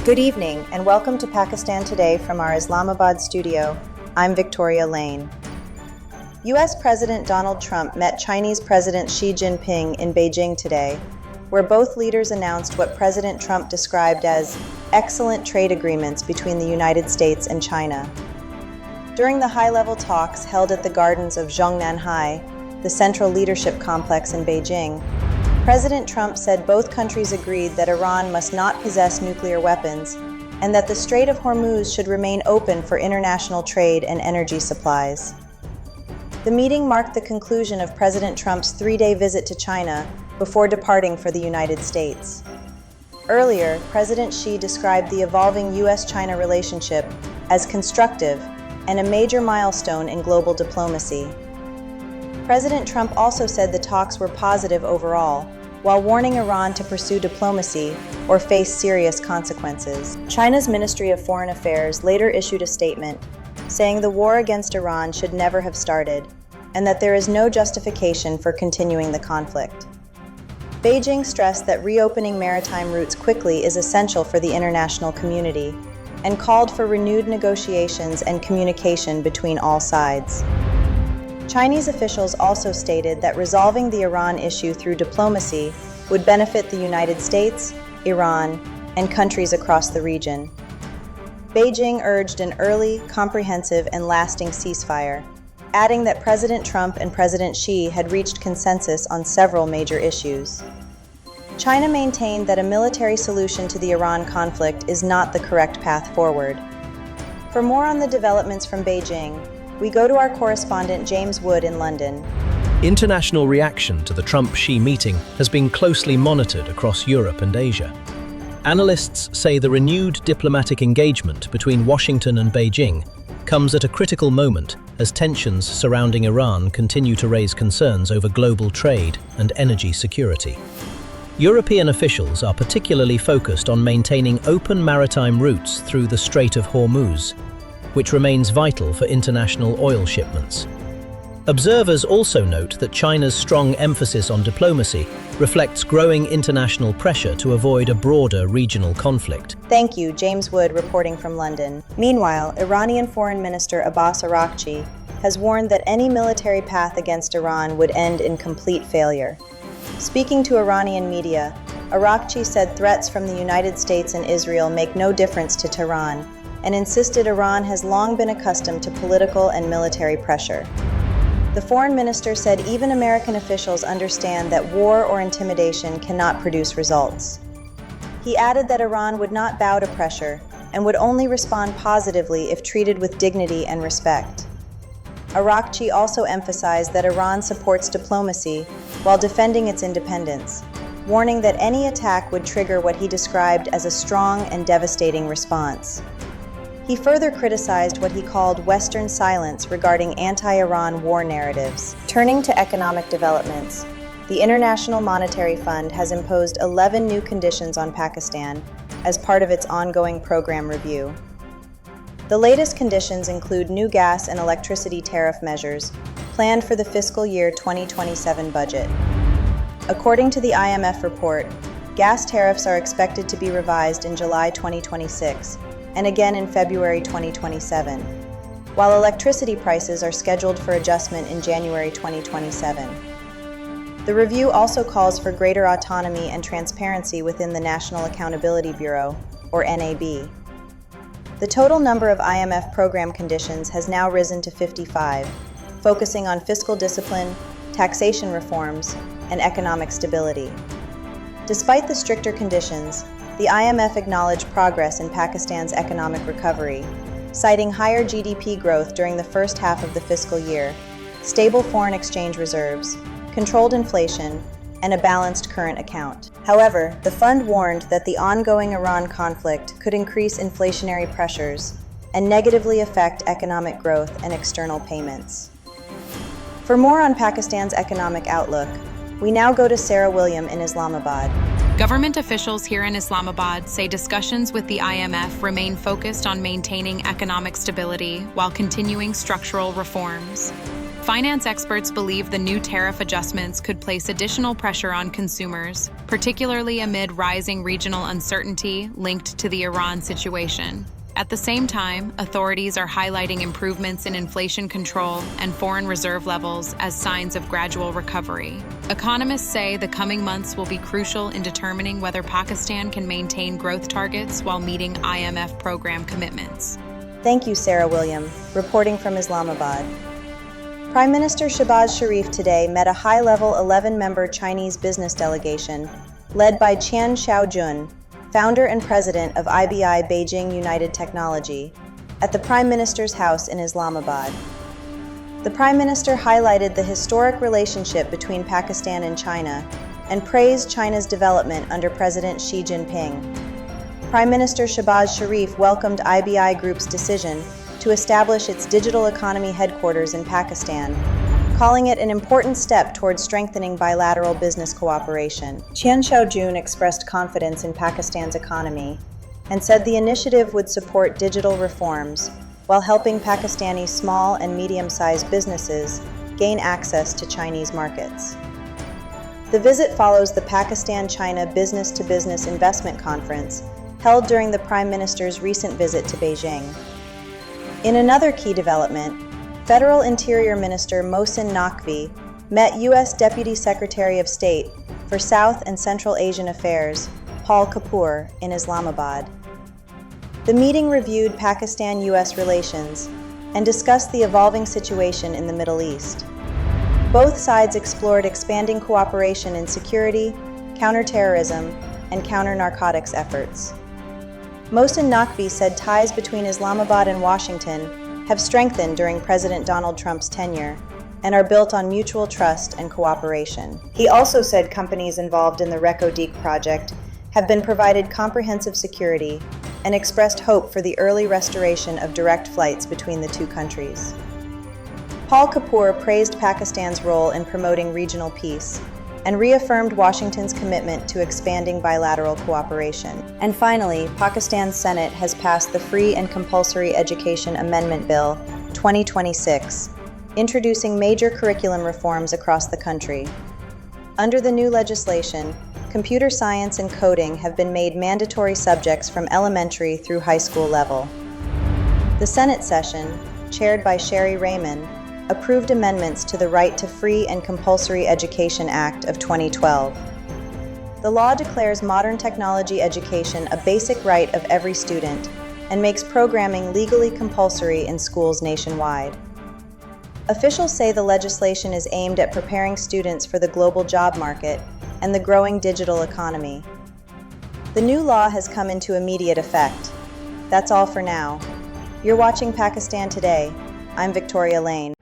Good evening, and welcome to Pakistan Today from our Islamabad studio. I'm Victoria Lane. U.S. President Donald Trump met Chinese President Xi Jinping in Beijing today, where both leaders announced what President Trump described as excellent trade agreements between the United States and China. During the high-level talks held at the gardens of Zhongnanhai, the Central Leadership Complex in Beijing, President Trump said both countries agreed that Iran must not possess nuclear weapons and that the Strait of Hormuz should remain open for international trade and energy supplies. The meeting marked the conclusion of President Trump's three-day visit to China before departing for the United States. Earlier, President Xi described the evolving U.S.-China relationship as constructive and a major milestone in global diplomacy. President Trump also said the talks were positive overall, while warning Iran to pursue diplomacy or face serious consequences. China's Ministry of Foreign Affairs later issued a statement saying the war against Iran should never have started and that there is no justification for continuing the conflict. Beijing stressed that reopening maritime routes quickly is essential for the international community and called for renewed negotiations and communication between all sides. Chinese officials also stated that resolving the Iran issue through diplomacy would benefit the United States, Iran, and countries across the region. Beijing urged an early, comprehensive, and lasting ceasefire, adding that President Trump and President Xi had reached consensus on several major issues. China maintained that a military solution to the Iran conflict is not the correct path forward. For more on the developments from Beijing, we go to our correspondent James Wood in London. International reaction to the Trump-Xi meeting has been closely monitored across Europe and Asia. Analysts say the renewed diplomatic engagement between Washington and Beijing comes at a critical moment as tensions surrounding Iran continue to raise concerns over global trade and energy security. European officials are particularly focused on maintaining open maritime routes through the Strait of Hormuz, which remains vital for international oil shipments. Observers also note that China's strong emphasis on diplomacy reflects growing international pressure to avoid a broader regional conflict. Thank you, James Wood reporting from London. Meanwhile, Iranian Foreign Minister Abbas Araghchi has warned that any military path against Iran would end in complete failure. Speaking to Iranian media, Araghchi said threats from the United States and Israel make no difference to Tehran, and insisted Iran has long been accustomed to political and military pressure. The foreign minister said even American officials understand that war or intimidation cannot produce results. He added that Iran would not bow to pressure and would only respond positively if treated with dignity and respect. Araghchi also emphasized that Iran supports diplomacy while defending its independence, warning that any attack would trigger what he described as a strong and devastating response. He further criticized what he called Western silence regarding anti-Iran war narratives. Turning to economic developments, the International Monetary Fund has imposed 11 new conditions on Pakistan as part of its ongoing program review. The latest conditions include new gas and electricity tariff measures planned for the fiscal year 2027 budget. According to the IMF report, gas tariffs are expected to be revised in July 2026 and again in February 2027, while electricity prices are scheduled for adjustment in January 2027. The review also calls for greater autonomy and transparency within the National Accountability Bureau, or NAB. The total number of IMF program conditions has now risen to 55, focusing on fiscal discipline, taxation reforms, and economic stability. Despite the stricter conditions, the IMF acknowledged progress in Pakistan's economic recovery, citing higher GDP growth during the first half of the fiscal year, stable foreign exchange reserves, controlled inflation, and a balanced current account. However, the fund warned that the ongoing Iran conflict could increase inflationary pressures and negatively affect economic growth and external payments. For more on Pakistan's economic outlook, we now go to Sarah William in Islamabad. Government officials here in Islamabad say discussions with the IMF remain focused on maintaining economic stability while continuing structural reforms. Finance experts believe the new tariff adjustments could place additional pressure on consumers, particularly amid rising regional uncertainty linked to the Iran situation. At the same time, authorities are highlighting improvements in inflation control and foreign reserve levels as signs of gradual recovery. Economists say the coming months will be crucial in determining whether Pakistan can maintain growth targets while meeting IMF program commitments. Thank you, Sarah William, reporting from Islamabad. Prime Minister Shehbaz Sharif today met a high-level 11-member Chinese business delegation led by Qian Xiaojun, founder and president of IBI Beijing United Technology, at the Prime Minister's house in Islamabad. The Prime Minister highlighted the historic relationship between Pakistan and China and praised China's development under President Xi Jinping. Prime Minister Shehbaz Sharif welcomed IBI Group's decision to establish its digital economy headquarters in Pakistan, calling it an important step towards strengthening bilateral business cooperation. Qian Xiaojun expressed confidence in Pakistan's economy and said the initiative would support digital reforms while helping Pakistani small and medium-sized businesses gain access to Chinese markets. The visit follows the Pakistan-China Business-to-Business Investment Conference held during the Prime Minister's recent visit to Beijing. In another key development, Federal Interior Minister Mohsin Naqvi met U.S. Deputy Secretary of State for South and Central Asian Affairs, Paul Kapoor, in Islamabad. The meeting reviewed Pakistan-U.S. relations and discussed the evolving situation in the Middle East. Both sides explored expanding cooperation in security, counterterrorism, and counter-narcotics efforts. Mohsin Naqvi said ties between Islamabad and Washington have strengthened during President Donald Trump's tenure and are built on mutual trust and cooperation. He also said companies involved in the Reko-Dik project have been provided comprehensive security and expressed hope for the early restoration of direct flights between the two countries. Paul Kapoor praised Pakistan's role in promoting regional peace and reaffirmed Washington's commitment to expanding bilateral cooperation. And finally, Pakistan's Senate has passed the Free and Compulsory Education Amendment Bill 2026, introducing major curriculum reforms across the country. Under the new legislation, computer science and coding have been made mandatory subjects from elementary through high school level. The Senate session, chaired by Sherry Raymond, approved amendments to the Right to Free and Compulsory Education Act of 2012. The law declares modern technology education a basic right of every student and makes programming legally compulsory in schools nationwide. Officials say the legislation is aimed at preparing students for the global job market and the growing digital economy. The new law has come into immediate effect. That's all for now. You're watching Pakistan Today. I'm Victoria Lane.